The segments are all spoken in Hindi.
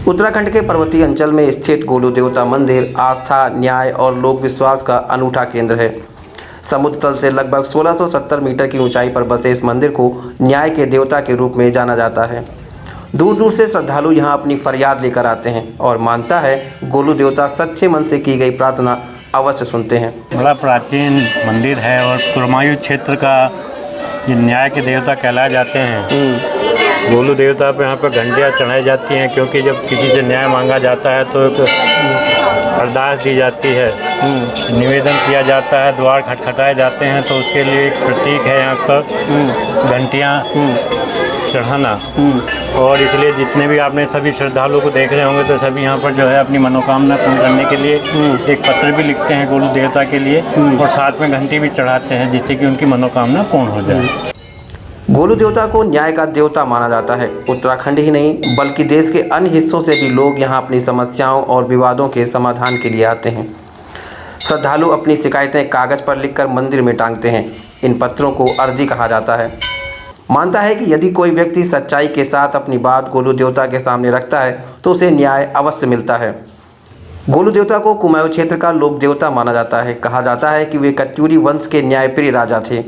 उत्तराखंड के पर्वतीय अंचल में स्थित गोलू देवता मंदिर आस्था, न्याय और लोक विश्वास का अनूठा केंद्र है। समुद्र तल से लगभग 1670 मीटर की ऊंचाई पर बसे इस मंदिर को न्याय के देवता के रूप में जाना जाता है। दूर दूर से श्रद्धालु यहां अपनी फरियाद लेकर आते हैं और मानता है गोलू देवता सच्चे मन से की गई प्रार्थना अवश्य सुनते हैं। बड़ा प्राचीन मंदिर है और कुरमायूं क्षेत्र का ये न्याय के देवता कहलाए जाते हैं। गोलू देवता पे यहाँ पर घंटियाँ चढ़ाई जाती हैं, क्योंकि जब किसी से न्याय मांगा जाता है तो एक अरदास दी जाती है, निवेदन किया जाता है, द्वार खटखटाए जाते हैं, तो उसके लिए एक प्रतीक है यहाँ पर घंटियाँ चढ़ाना। और इसलिए जितने भी आपने सभी श्रद्धालुओं को देख रहे होंगे तो सभी यहाँ पर जो है अपनी मनोकामना पूर्ण करने के लिए एक पत्र भी लिखते हैं गोलू देवता के लिए और साथ में घंटी भी चढ़ाते हैं, जिससे कि उनकी मनोकामना पूर्ण हो जाए। गोलू देवता को न्याय का देवता माना जाता है। उत्तराखंड ही नहीं बल्कि देश के अन्य हिस्सों से भी लोग यहां अपनी समस्याओं और विवादों के समाधान के लिए आते हैं। श्रद्धालु अपनी शिकायतें कागज पर लिखकर मंदिर में टांगते हैं। इन पत्रों को अर्जी कहा जाता है। मानता है कि यदि कोई व्यक्ति सच्चाई के साथ अपनी बात गोलू देवता के सामने रखता है तो उसे न्याय अवश्य मिलता है। गोलू देवता को कुमाऊं क्षेत्र का लोक देवता माना जाता है। कहा जाता है कि वे कत्यूरी वंश के न्यायप्रिय राजा थे,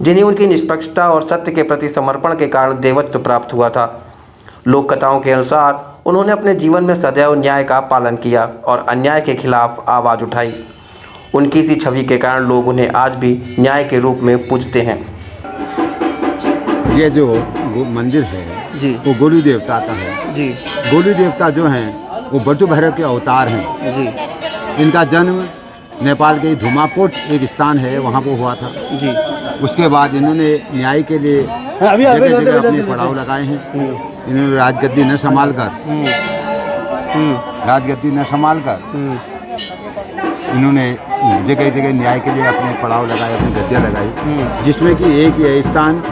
जिन्हें उनकी निष्पक्षता और सत्य के प्रति समर्पण के कारण देवत्व प्राप्त हुआ था। लोक कथाओं के अनुसार उन्होंने अपने जीवन में सदैव न्याय का पालन किया और अन्याय के खिलाफ आवाज़ उठाई। उनकी इसी छवि के कारण लोग उन्हें आज भी न्याय के रूप में पूजते हैं। ये जो मंदिर है जी, वो गोलू देवता का है जी। गोलू देवता जो हैं वो बटू भैरव के अवतार हैं जी। इनका जन्म नेपाल के धुमाकोट एक स्थान है, वहाँ पर हुआ था जी। उसके बाद इन्होंने न्याय के लिए जगह जगह अपने पड़ाव लगाए हैं। इन्होंने राजगद्दी न संभाल कर इन्होंने जगह जगह न्याय के लिए अपने पड़ाव लगाए, अपनी गद्दियाँ लगाई, जिसमें कि एक ये स्थान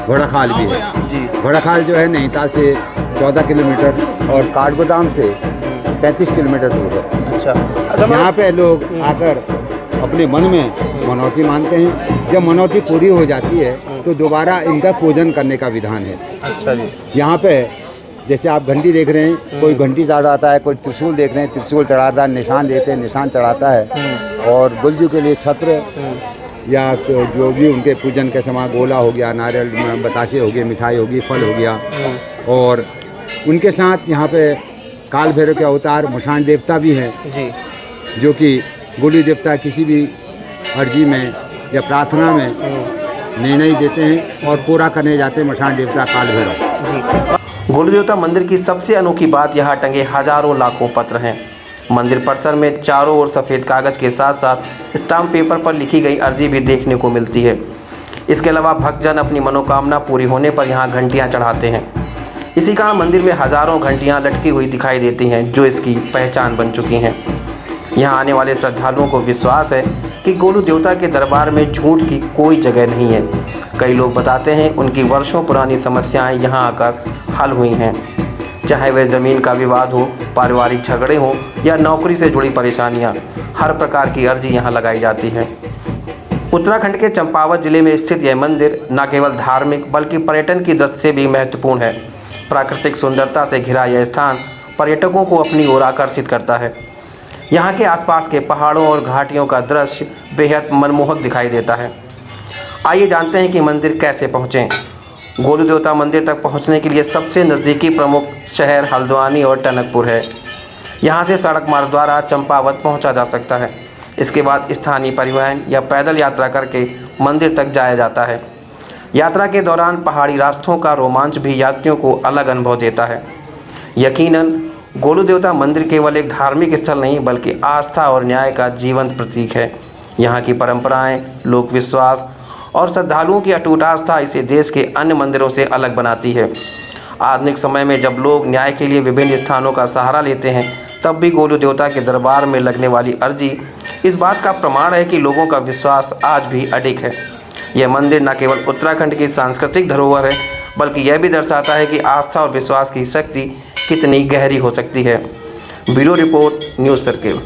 घोड़ाखाल भी है। घोड़ाखाल जो है नैनीताल से 14 किलोमीटर और काठगोदाम से 35 किलोमीटर दूर है। अच्छा, यहाँ पे लोग आकर अपने मन में मनौती मानते हैं। जब मनौती पूरी हो जाती है तो दोबारा इनका पूजन करने का विधान है। अच्छा जी। यहाँ पे जैसे आप घंटी देख रहे हैं, कोई घंटी चढ़ाता है, कोई त्रिशूल देख रहे हैं, त्रिशूल चढ़ाता है, निशान देते हैं, निशान चढ़ाता है। और गुलजू के लिए छत्र या तो जो भी उनके पूजन के समय गोला हो गया, नारियल बतासे हो गए, मिठाई होगी, फल हो गया। और उनके साथ यहाँ पे काल भैरव के अवतार मशान देवता भी हैं जी, जो कि गोलू देवता किसी भी अर्जी में या प्रार्थना में निर्णय देते हैं और पूरा करने जाते हैं मशान देवता काल भैरव जी। गोलू देवता मंदिर की सबसे अनोखी बात यहाँ टंगे हजारों लाखों पत्र हैं। मंदिर परिसर में चारों ओर सफ़ेद कागज के साथ साथ स्टाम्प पेपर पर लिखी गई अर्जी भी देखने को मिलती है। इसके अलावा भक्तजन अपनी मनोकामना पूरी होने पर यहाँ घंटियाँ चढ़ाते हैं। इसी कारण मंदिर में हजारों घंटियाँ लटकी हुई दिखाई देती हैं, जो इसकी पहचान बन चुकी हैं। यहाँ आने वाले श्रद्धालुओं को विश्वास है कि गोलू देवता के दरबार में झूठ की कोई जगह नहीं है। कई लोग बताते हैं उनकी वर्षों पुरानी समस्याएं यहाँ आकर हल हुई हैं, चाहे वह ज़मीन का विवाद हो, पारिवारिक झगड़े हों या नौकरी से जुड़ी परेशानियाँ। हर प्रकार की अर्जी यहाँ लगाई जाती है। उत्तराखंड के चंपावत जिले में स्थित यह मंदिर न केवल धार्मिक बल्कि पर्यटन की दृष्टि से भी महत्वपूर्ण है। प्राकृतिक सुंदरता से घिरा यह स्थान पर्यटकों को अपनी ओर आकर्षित करता है। यहाँ के आसपास के पहाड़ों और घाटियों का दृश्य बेहद मनमोहक दिखाई देता है। आइए जानते हैं कि मंदिर कैसे पहुँचें। गोलू देवता मंदिर तक पहुँचने के लिए सबसे नज़दीकी प्रमुख शहर हल्द्वानी और टनकपुर है। यहाँ से सड़क मार्ग द्वारा चंपावत पहुँचा जा सकता है। इसके बाद स्थानीय परिवहन या पैदल यात्रा करके मंदिर तक जाया जाता है। यात्रा के दौरान पहाड़ी रास्तों का रोमांच भी यात्रियों को अलग अनुभव देता है। यकीनन गोलू देवता मंदिर केवल एक धार्मिक स्थल नहीं बल्कि आस्था और न्याय का जीवंत प्रतीक है। यहाँ की परंपराएं, लोक विश्वास और श्रद्धालुओं की अटूट आस्था इसे देश के अन्य मंदिरों से अलग बनाती है। आधुनिक समय में जब लोग न्याय के लिए विभिन्न स्थानों का सहारा लेते हैं, तब भी गोलू देवता के दरबार में लगने वाली अर्जी इस बात का प्रमाण है कि लोगों का विश्वास आज भी अडिग है। यह मंदिर न केवल उत्तराखंड की सांस्कृतिक धरोहर है बल्कि यह भी दर्शाता है कि आस्था और विश्वास की शक्ति कितनी गहरी हो सकती है। Bureau report, news circle.